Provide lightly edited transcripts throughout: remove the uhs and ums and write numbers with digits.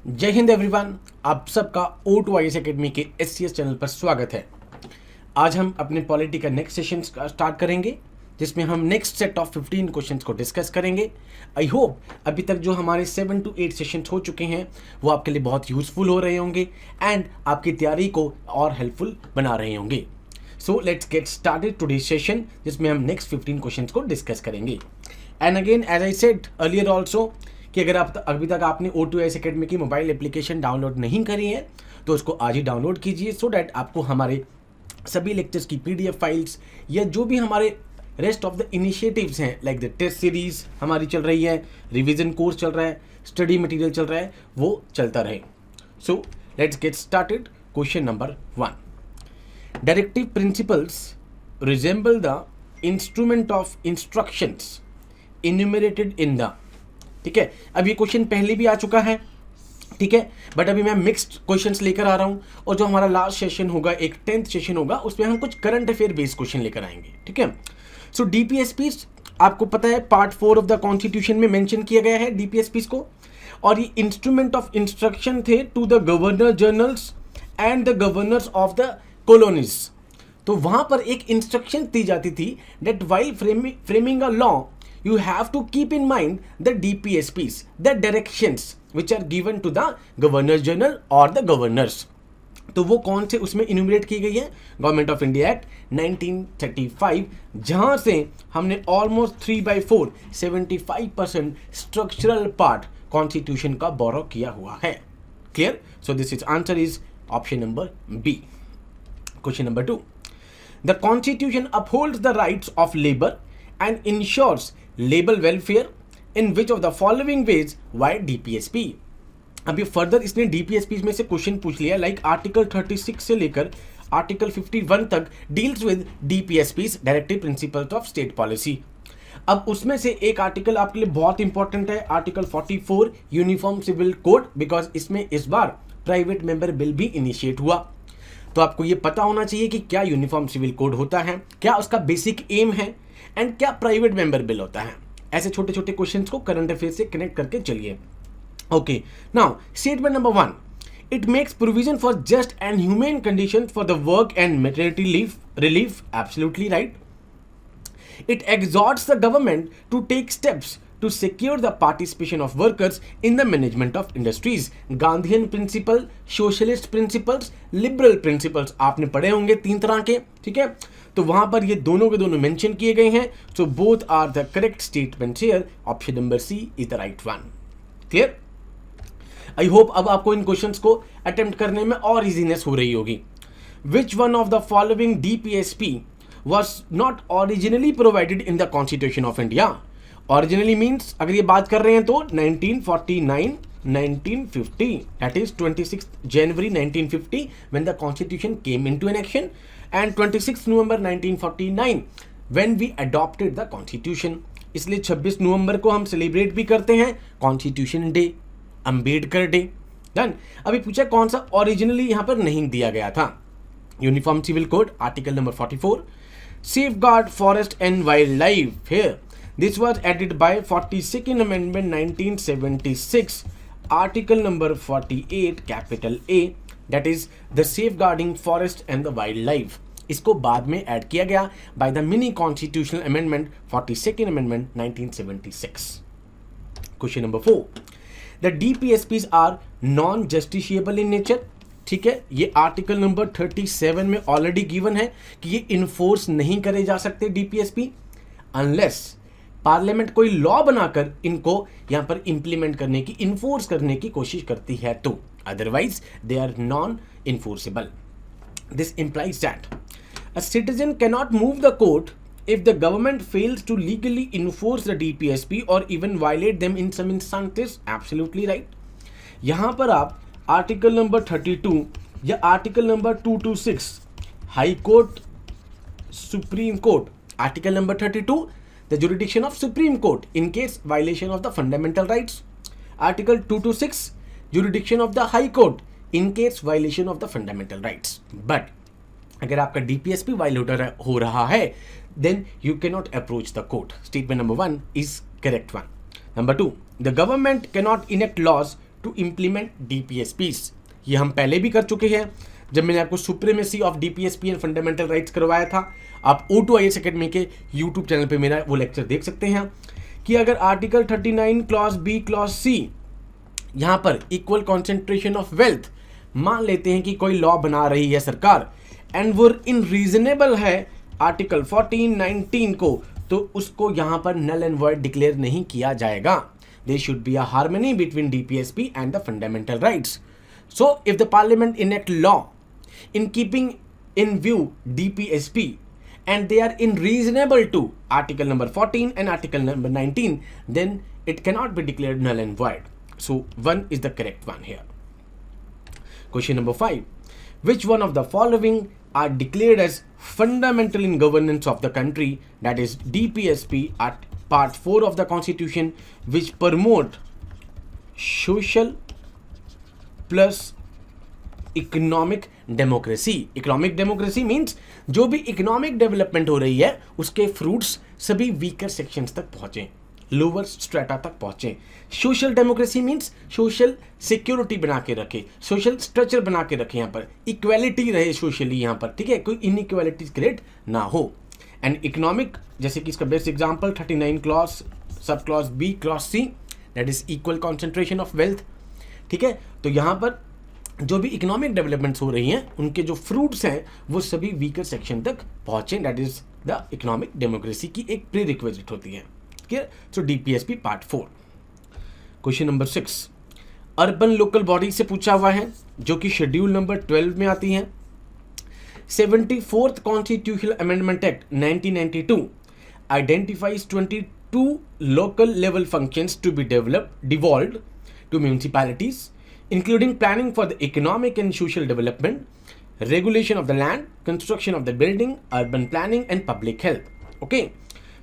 जय हिंद एवरीवन, आप सबका O2IAS एकेडमी के SCS चैनल पर स्वागत है। आज हम अपने पॉलिटी का नेक्स्ट सेशन स्टार्ट करेंगे, जिसमें हम नेक्स्ट सेट ऑफ 15 क्वेश्चंस को डिस्कस करेंगे। आई होप अभी तक जो हमारे 7 to 8 सेशंस हो चुके हैं वो आपके लिए बहुत यूजफुल हो रहे होंगे एंड आपकी तैयारी को और हेल्पफुल बना रहे होंगे। So let's get started today session, जिसमें हम नेक्स्ट 15 क्वेश्चंस को डिस्कस करेंगे। And again as I said earlier also कि अगर आप अभी तक आपने O2IAS एकेडमी की मोबाइल एप्लीकेशन डाउनलोड नहीं करी है तो उसको आज ही डाउनलोड कीजिए, सो डैट आपको हमारे सभी लेक्चर्स की PDF फाइल्स या जो भी हमारे रेस्ट ऑफ द इनिशिएटिव्स हैं, लाइक द टेस्ट सीरीज हमारी चल रही है, रिवीजन कोर्स चल रहा है, स्टडी मटेरियल चल रहा है, वो चलता रहे। सो let's get started. Question number 1, directive principles resemble the instrument of instructions enumerated in the. ठीक है, अब ये क्वेश्चन पहले भी आ चुका है, ठीक है, बट अभी मैं मिक्स्ड क्वेश्चंस लेकर आ रहा हूं और जो हमारा लास्ट सेशन होगा, एक 10th सेशन होगा, उसमें हम कुछ करंट अफेयर बेस्ड क्वेश्चन लेकर आएंगे। ठीक है, सो DPSPs आपको पता है पार्ट 4 ऑफ द कॉन्स्टिट्यूशन में मेंशन किया गया है DPSPs को, और ये इंस्ट्रूमेंट ऑफ इंस्ट्रक्शन थे to the governor generals and the governors of the colonies. तो वहां पर एक इंस्ट्रक्शन दी जाती थी that while framing a law you have to keep in mind the DPSPs, the directions which are given to the Governor General or the governors। तो वो कौन से उसमें इन्यूमरेट की गई है? गवर्नमेंट ऑफ इंडिया एक्ट 1935, जहां से हमने ऑलमोस्ट 3/4 75% स्ट्रक्चरल पार्ट कॉन्स्टिट्यूशन का बोरो किया हुआ है। Clear? So this is answer is option number B. Question number 2, the constitution upholds the rights of labour and ensures labor welfare in which of the following ways why DPSP। अभी further इसने DPSP में से question पूछ लिया, like article 36 से लेकर article 51 तक deals with DPSPs, directive principles of state policy. अब उसमें से एक आर्टिकल आपके लिए बहुत इंपॉर्टेंट है, article 44 uniform civil code, because इसमें इस बार प्राइवेट मेंबर बिल भी इनिशिएट हुआ। तो आपको ये पता होना चाहिए कि क्या यूनिफॉर्म सिविल कोड होता है, क्या उसका बेसिक एम है, एंड क्या प्राइवेट मेंबर बिल होता है। ऐसे छोटे छोटे क्वेश्चंस को करंट अफेयर से कनेक्ट करके चलिए। Okay, now statement number 1, it makes provision for just and human condition for the work and maternity leave relief. Absolutely right. It exhorts the government to take steps to secure the participation of workers in the management of industries। Gandhian principle, socialist principles, liberal principles आपने पढ़े होंगे 3 तरह के। ठीक है, तो वहां पर ये दोनों के दोनों मेंशन किए गए हैं। So both are the correct statements here. Option number C is the right one. Clear? I hope अब आपको इन क्वेश्चंस को अटेम्प्ट करने में और इजीनेस हो रही होगी। Which one of the following DPSP was not originally provided in the Constitution of India? Originally means अगर ये बात कर रहे हैं तो 1949, 1950, that is 26th January 1950 when the Constitution came into an action, and 26th November 1949 when we adopted the Constitution। इसलिए 26 नवंबर को हम सेलिब्रेट भी करते हैं constitution day, Ambedkar day. Done. अभी पूछा कौन सा ओरिजिनली यहां पर नहीं दिया गया था। Uniform civil code article number 44, safeguard forest and wildlife। Here this was added by 42nd amendment 1976, article number 48 capital A, that is the safeguarding forest and the wildlife। इसको बाद में ऐड किया गया by the mini constitutional amendment 42nd amendment 1976। Question number 4, the DPSPs are non justiciable in nature। ठीक है, ये article number 37 में already given है कि ये इन्फोर्स नहीं करे जा सकते DPSP अनलेस पार्लियामेंट कोई लॉ बनाकर इनको यहां पर इंप्लीमेंट करने की, इन्फोर्स करने की कोशिश करती है, तो otherwise they are non enforceable. This implies that a citizen can not move the court if the government fails to legally enforce the DPSP or even violate them in some instances। Absolutely right। यहां पर आप article number 32 या article number 226 high court, supreme court, article number 32 the jurisdiction of supreme court in case violation of the fundamental rights, article 226 jurisdiction of the high court in case violation of the fundamental rights. But अगर आपका DPSP violator हो रहा है then you can not approach the court. Statement number 1 is correct one. Number 2, the government cannot enact laws to implement DPSPs। ये हम पहले भी कर चुके हैं जब मैंने आपको supremacy of DPSP and fundamental rights करवाया था। आप O2 IAS अकेडमी के यूट्यूब चैनल पे मेरा वो लेक्चर देख सकते हैं कि अगर article 39 clause B clause C यहाँ पर इक्वल कॉन्सेंट्रेशन ऑफ वेल्थ मान लेते हैं कि कोई लॉ बना रही है सरकार एंड वो इन रीजनेबल है आर्टिकल 14, 19 को, तो उसको यहाँ पर नल एंड वॉइड डिक्लेयर नहीं किया जाएगा। There should be a harmony between DPSP and the fundamental rights. So if the parliament enact law in keeping in view DPSP and they are in reasonable to article number 14 and article number 19, then it cannot be declared null and void. So 1 is the correct one here. Question number 5. Which one of the following are declared as fundamental in governance of the country, that is DPSP at part 4 of the constitution, which promote social plus economic democracy. Economic democracy means जो भी economic development हो रही है उसके fruits सभी weaker sections तक पहुंचे, lower strata तक पहुंचे। Social democracy means social security बना के रखे, सोशल स्ट्रक्चर बना के रखे, यहाँ पर इक्वालिटी रहे सोशली, यहाँ पर ठीक है, कोई इनइक्वालिटीज क्रिएट ना हो। एंड इकोनॉमिक, जैसे कि इसका best example 39 clause sub clause B clause C, that is equal concentration of wealth. ठीक है, तो यहाँ पर जो भी इकोनॉमिक डेवलपमेंट्स हो रही हैं उनके जो फ्रूट्स हैं वो सभी वीकर सेक्शन तक पहुंचे, that is the economic democracy की एक प्री रिक्विजिट होती है। क्लियर? सो DPSP part 4। Question number 6 urban local body से पूछा हुआ है जो कि शेड्यूल नंबर 12 में आती है। 74th constitutional amendment act 1992 identifies 22 local level functions to be devolved to municipalities, including planning for the economic and social development, regulation of the land, construction of the building, urban planning and public health. Okay?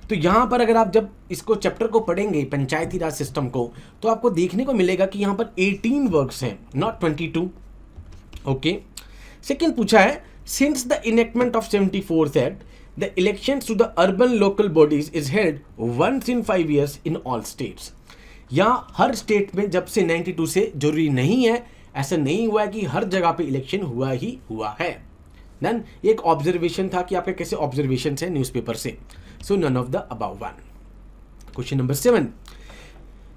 तो यहाँ पर अगर आप जब इसको chapter को पढ़ेंगे पंचायती राज system को, तो आपको देखने को मिलेगा कि यहाँ पर 18 वर्क्स हैं, नॉट 22. ओके, सेकेंड पूछा है since the enactment of 74th act the elections to the urban local bodies is held once in 5 years in all states. यहाँ हर स्टेट में जब से 92 से जरूरी नहीं है, ऐसा नहीं हुआ है कि हर जगह पे इलेक्शन हुआ ही हुआ है। देन एक ऑब्जर्वेशन था कि आपके कैसे ऑब्जर्वेशन है न्यूज़पेपर से। So none of the above one. Question number 7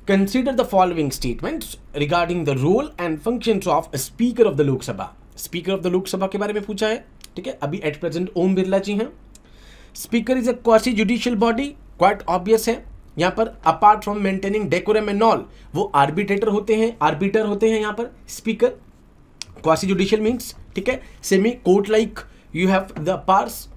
consider the following statements regarding the role and functions of speaker of the Lok Sabha. Speaker of the Lok Sabha के बारे में पूछा है। ठीक है, अभी एट प्रेजेंट ओम बिरला जी हैं। Speaker is a quasi judicial body, quite obvious है। यहाँ पर apart from maintaining decorum and all, वो आर्बिट्रेटर होते हैं, आर्बिटर होते हैं यहाँ पर स्पीकर। क्वासी जुडिशियल मीन्स, ठीक है, semi court like you have the powers.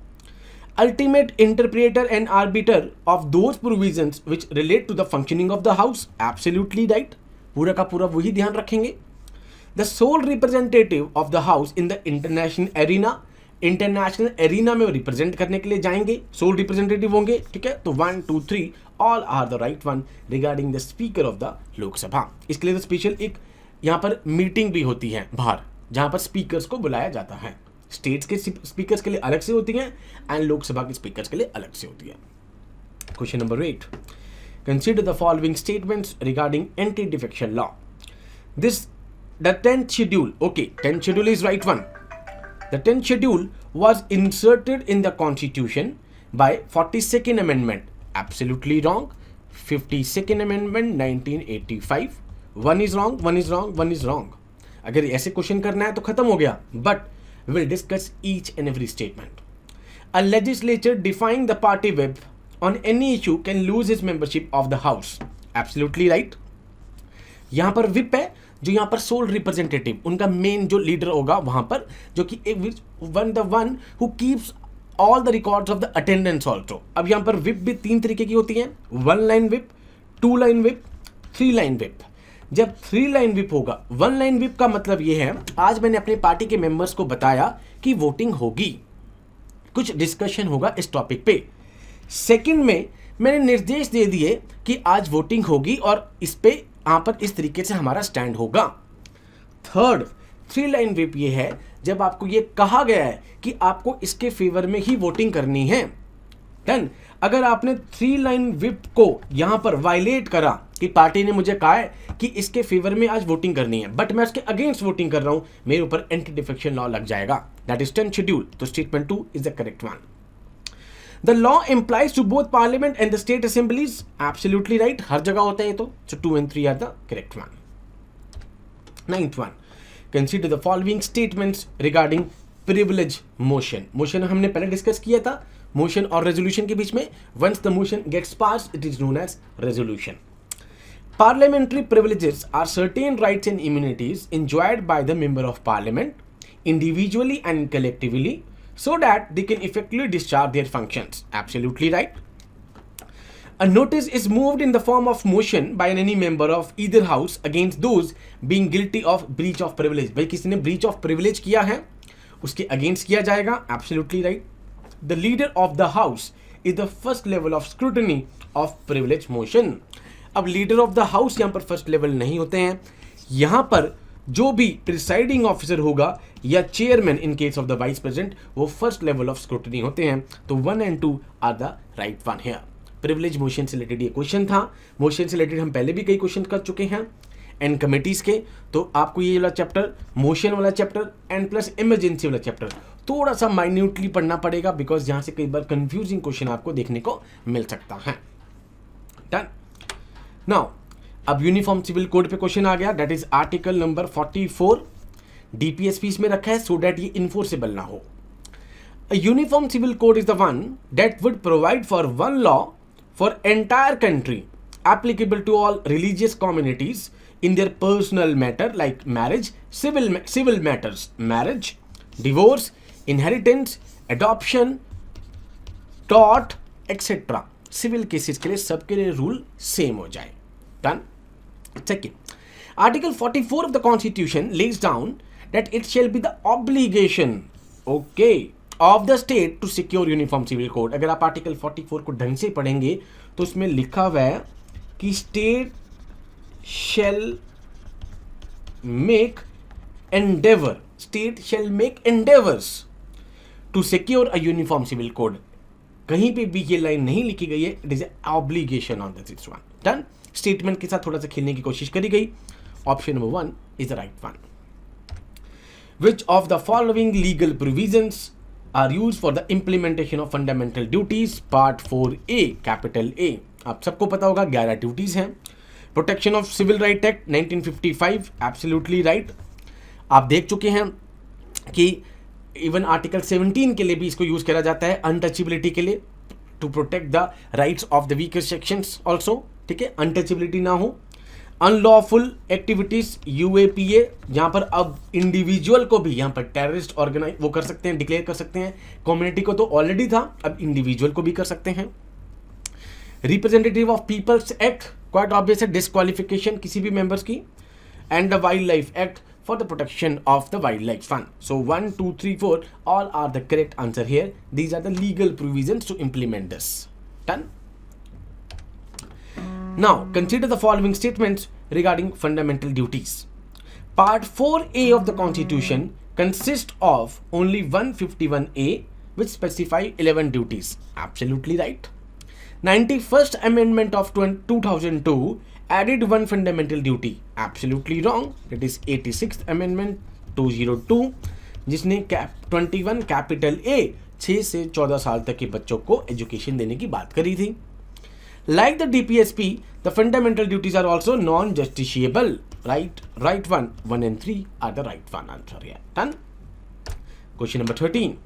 Ultimate interpreter and arbiter of those provisions which relate to the functioning of the house, absolutely right, पूरा का पूरा वही ध्यान रखेंगे। The sole representative of the house in the international arena, international arena में represent करने के लिए जाएंगे, सोल रिप्रेजेंटेटिव होंगे। ठीक है, तो 1, 2, 3 all are the right one regarding the speaker of the Lok Sabha. इसके लिए तो स्पेशल एक यहाँ पर मीटिंग भी होती है बाहर, जहाँ पर स्पीकर्स को बुलाया जाता है। स्टेट्स के स्पीकर्स के लिए अलग से होती हैं एंड लोकसभा के स्पीकर्स के लिए अलग से होती है। Question number 8 consider the following statements regarding anti defection law. This the 10th schedule, okay, 10th schedule is right one. The 10th schedule was inserted in the constitution by 42nd amendment, absolutely wrong. 52nd amendment 1985, one is wrong, one is wrong, one is wrong. अगर ऐसे question करना है तो खत्म हो गया, but we will discuss each and every statement. A legislature defying the party whip on any issue can lose its membership of the house, absolutely right. यहाँ पर whip है जो यहाँ पर सोल रिप्रेजेंटेटिव, उनका मेन जो लीडर होगा वहां पर, जो कि the one who keeps all the records of the attendance also. अब यहाँ पर विप भी 3 तरीके की होती हैं, 1 line whip, 2 line whip, 3 line whip. जब 3 लाइन विप होगा, 1 लाइन विप का मतलब ये है, आज मैंने अपने पार्टी के मेंबर्स को बताया कि वोटिंग होगी, कुछ डिस्कशन होगा इस टॉपिक पे। सेकंड में मैंने निर्देश दे दिए कि आज वोटिंग होगी और इस पे यहाँ पर इस तरीके से हमारा स्टैंड होगा। थर्ड 3 लाइन विप ये है जब आपको ये कहा गया है कि आपको इसके फेवर में ही वोटिंग करनी है, डन। अगर आपने 3 लाइन व्हिप को यहां पर वायलेट करा कि पार्टी ने मुझे कहा है कि इसके फेवर में आज वोटिंग करनी है, बट मैं उसके अगेंस्ट वोटिंग कर रहा हूं, मेरे ऊपर एंटी डिफेक्शन लॉ लग जाएगा। That is 10 schedule. तो statement 2 is the correct one. The law implies to both parliament and the state assemblies. Absolutely right. हर जगह होता है ये तो. So 2 and 3 are the correct one. Ninth one. Consider the following statements regarding privilege motion. Motion हमने पहले discuss किया था. Motion और resolution के बीच में. Once the motion gets passed, it is known as resolution. Parliamentary privileges are certain rights and immunities enjoyed by the member of parliament, individually and collectively, so that they can effectively discharge their functions. Absolutely right. A notice is moved in the form of motion by any member of either house against those being guilty of breach of privilege. भाई किसी ने breach of privilege किया है, उसके against किया जाएगा. Absolutely right. The leader of the house is the first level of scrutiny of privilege motion. अब leader of the house यहाँ पर first level नहीं होते हैं. यहाँ पर जो भी प्रिसाइडिंग ऑफिसर होगा या chairman in case of the vice president, वो फर्स्ट लेवल ऑफ स्क्रूटनी होते हैं. तो 1 and 2 are the right one here. Privilege motion से रिलेटेड ये क्वेश्चन था. मोशन से रिलेटेड हम पहले भी कई क्वेश्चन कर चुके हैं एंड कमिटीज के. तो आपको ये वाला चैप्टर, मोशन वाला चैप्टर एंड प्लस इमरजेंसी वाला चैप्टर थोड़ा सा माइन्यूटली पढ़ना पड़ेगा, बिकॉज यहाँ से कई बार कंफ्यूजिंग क्वेश्चन आपको देखने को मिल सकता है. डन. नाउ अब यूनिफॉर्म सिविल कोड पे क्वेश्चन आ गया. That is article number 44. DPSP इसमें रखा है सो दैट ये इन्फोर्सेबल ना हो. A uniform civil code is the one that would provide for one law for entire country applicable to all religious communities in their personal matter like marriage, civil matters, marriage, divorce, inheritance, adoption, tort, etc. Civil cases के लिए सबके लिए rule same हो जाए. Done. Second, Article 44 of the Constitution lays down that it shall be the obligation, okay, of the state to secure uniform civil code. अगर आप article 44 को ढंग से पढ़ेंगे तो उसमें लिखा हुआ है कि state shall make endeavors to secure a uniform civil code. कहीं पे भी ये लाइन नहीं लिखी गई है. It is obligation on this one. Done. Statement के साथ थोड़ा सा खेलने की कोशिश करी गई. Option number 1 is the right one. Which of the following legal provisions are used for the implementation of fundamental duties? Part 4A, capital A. आप सबको पता होगा 11 ड्यूटीज हैं. Protection of civil right act 1955, absolutely right. आप देख चुके हैं कि इवन आर्टिकल 17 के लिए भी इसको यूज करा जाता है अनटचेबिलिटी के लिए, to protect the rights of the weaker sections also. ठीक है, अनटचेबिलिटी ना हो. अनलॉफुल एक्टिविटीज यूएपीए, जहां पर अब इंडिविजुअल को भी यहां पर टेररिस्ट ऑर्गेनाइज वो कर सकते हैं, डिक्लेयर कर सकते हैं. कम्युनिटी को तो ऑलरेडी था, अब इंडिविजुअल को भी कर सकते हैं. Representative of peoples act, quite obvious है, डिस्क्वालिफिकेशन किसी भी मेंबर्स की. And the wild life act for the protection of the wildlife fund. So 1, 2, 3, 4 all are the correct answer here. These are the legal provisions to implement this. Done. Now consider the following statements regarding fundamental duties. Part 4A of the Constitution consists of only 151A which specify 11 duties. Absolutely right. 91st Amendment of 2002 added one fundamental duty. Absolutely wrong. That is 86th Amendment 202 जिसने 21 capital A 6 से 14 साल तक के बच्चों को education देने की बात करी थी. Like the DPSP, the fundamental duties are also non-justiciable. Right one. 1 and 3 are the right one answer here. Done. Question number 13.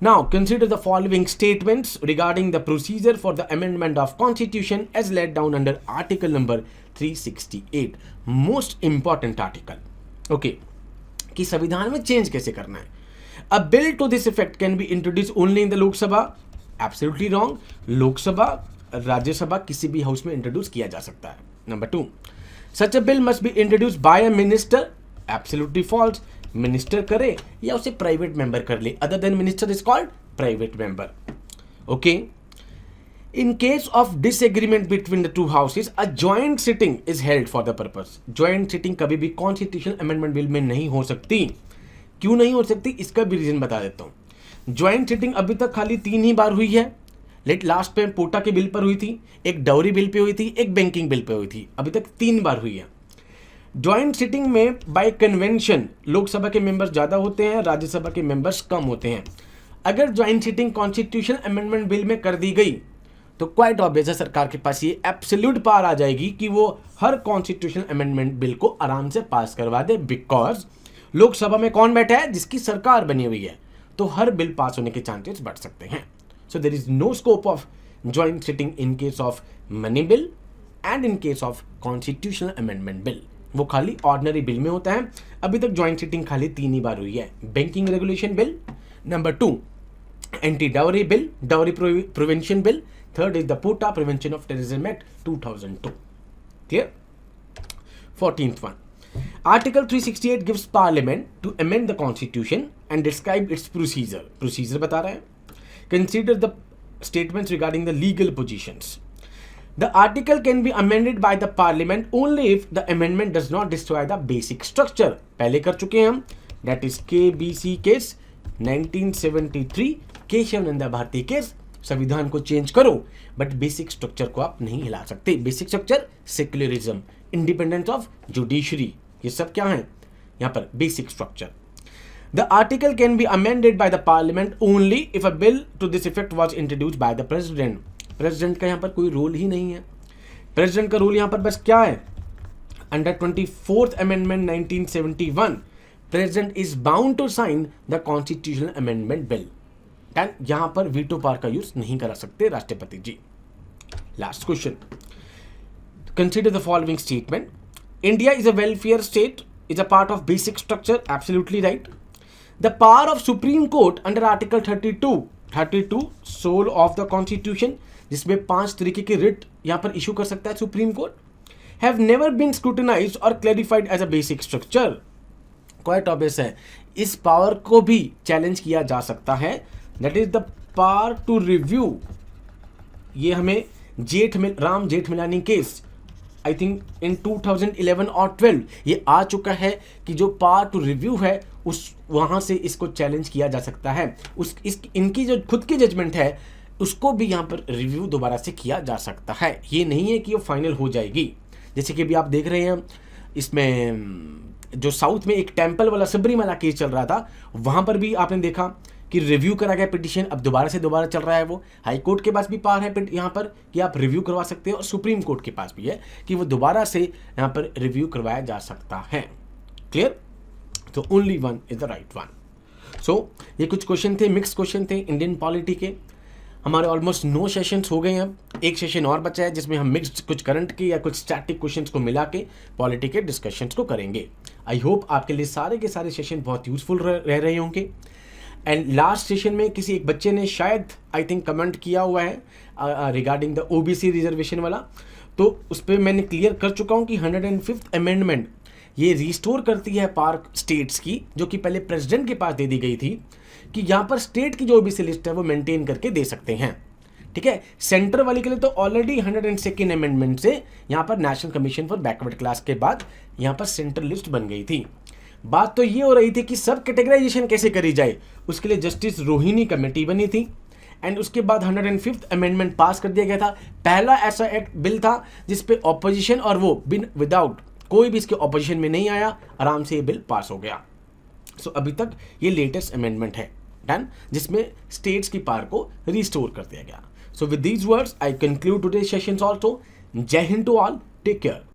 Now consider the following statements regarding the procedure for the amendment of Constitution as laid down under article number 368. Most important article. Okay. कि संविधान में change कैसे करना है. A bill to this effect can be introduced only in the Lok Sabha. Absolutely wrong. Lok Sabha, Rajya Sabha किसी भी house में introduce किया जा सकता है. Number 2. Such a bill must be introduced by a minister. Absolutely false. Minister करे या उसे प्राइवेट मेंबर कर ले. Other than minister is called private member. Okay. In case of disagreement between the two houses a joint sitting is held for the purpose. Joint sitting कभी भी constitutional amendment bill में नहीं हो सकती. क्यों नहीं हो सकती, इसका भी रीजन बता देता हूं. ज्वाइंट सिटिंग अभी तक खाली 3 ही बार हुई है. लास्ट पे पोटा के बिल पर हुई थी, एक डाउरी बिल पे हुई थी, एक बैंकिंग बिल पे हुई थी, अभी तक 3 बार हुई है। ज्वाइंट सिटिंग में बाय कन्वेंशन लोकसभा के मेंबर्स ज़्यादा होते हैं, राज्यसभा के मेंबर्स कम होते हैं। अगर joint sitting constitution amendment bill में कर दी गई तो क्वाइट ऑब्वियस है सरकार के पास ये एब्सोल्यूट पावर आ जाएगी कि वो हर कॉन्स्टिट्यूशन अमेंडमेंट बिल को आराम से पास करवा दे, बिकॉज लोकसभा में कौन बैठा है? जिसकी सरकार बनी हुई है, तो हर बिल पास होने के चांसेस बढ़ सकते हैं। So there is no scope of joint sitting in case of money bill and in case of constitutional amendment bill. वो खाली ऑर्डिनरी बिल में होता है। अभी तक ज्वाइंट सिटिंग खाली 3 ही बार हुई है। Banking regulation bill, number 2 anti dowry bill, dowry prevention bill, third is the POTA prevention of terrorism act 2002। Clear? 14th one, Article 368 gives Parliament to amend the Constitution and describe its procedure. Procedure बता रहा है। Consider the statements regarding the legal positions. The article can be amended by the Parliament only if the amendment does not destroy the basic structure. पहले कर चुके हैं हम, that is KBC case 1973, Keshav Nanda Bharati case. संविधान को चेंज करो but basic structure को आप नहीं हिला सकते। Basic structure secularism, independence of judiciary, ये सब क्या है यहाँ पर? Basic structure. The article can be amended by the parliament only if a bill to this effect was introduced by the president. President का यहाँ पर कोई रोल ही नहीं है। प्रेसिडेंट का रोल यहाँ पर बस क्या है? Under 24th amendment 1971 president is bound to sign the constitutional amendment bill. यहां पर वीटो पावर का यूज नहीं करा सकते राष्ट्रपति ji. Last question, consider the following statement. India is a welfare state, is a part of basic structure, absolutely right. The power of supreme court under article 32 soul of the constitution, जिसमें 5 तरीके के writ यहां पर issue कर सकता है supreme court, have never been scrutinised और clarified as a basic structure. Quite obvious है, इस पावर को भी चैलेंज किया जा सकता है। That is the power to review. ये हमें Ram Jethmalani case I think in 2011 और 12 ये आ चुका है कि जो पावर टू रिव्यू है उस वहां से इसको चैलेंज किया जा सकता है। इनकी जो खुद की जजमेंट है उसको भी यहाँ पर रिव्यू दोबारा से किया जा सकता है। ये नहीं है कि वो फाइनल हो जाएगी। जैसे कि अभी आप देख रहे हैं इसमें जो साउथ में एक टेम्पल वाला सबरीमला केस चल रहा था, वहां पर भी आपने देखा कि रिव्यू करा गया पिटीशन, अब दोबारा चल रहा है। वो हाई कोर्ट के पास भी पावर है यहाँ पर कि आप रिव्यू करवा सकते हो, और सुप्रीम कोर्ट के पास भी है कि वो दोबारा से यहाँ पर रिव्यू करवाया जा सकता है। क्लियर? तो only one is the right one. So ये कुछ क्वेश्चन थे, मिक्स क्वेश्चन थे इंडियन पॉलिटी के। हमारे ऑलमोस्ट 9 सेशंस हो गए हैं। एक सेशन और बचा है जिसमें हम मिक्स्ड कुछ करंट के या कुछ स्टैटिक क्वेश्चंस को मिला के पॉलिटी के डिस्कशंस को करेंगे। आई होप आपके लिए सारे के सारे सेशन बहुत यूजफुल रह रहे होंगे। एंड लास्ट सेशन में किसी एक बच्चे ने शायद आई थिंक कमेंट किया हुआ है रिगार्डिंग द ओबीसी रिजर्वेशन वाला, तो उस पर मैंने क्लियर कर चुका हूँ कि 105th अमेंडमेंट ये रिस्टोर करती है पावर स्टेट्स की, जो कि पहले प्रेसिडेंट के पास दे दी गई थी, कि यहाँ पर स्टेट की जो ओबीसी लिस्ट है वो मेंटेन करके दे सकते हैं। ठीक है, सेंटर वाले के लिए तो ऑलरेडी 102nd अमेंडमेंट से यहाँ पर national commission for backward class के बाद यहाँ पर सेंट्रल लिस्ट बन गई थी। बात तो ये हो रही थी कि सब कैटेगराइजेशन कैसे करी जाए, उसके लिए जस्टिस रोहिणी कमेटी बनी थी। एंड उसके बाद 105th अमेंडमेंट पास कर दिया गया था। पहला ऐसा एक्ट बिल था जिसपे ऑपोजिशन और वो विदाउट कोई भी इसके ऑपोजिशन में नहीं आया, आराम से ये बिल पास हो गया। सो अभी तक ये लेटेस्ट अमेंडमेंट है डन, जिसमें स्टेट्स की पावर को रिस्टोर कर दिया गया। So with these words I conclude today's sessions also. जय हिंद टू ऑल, टेक केयर।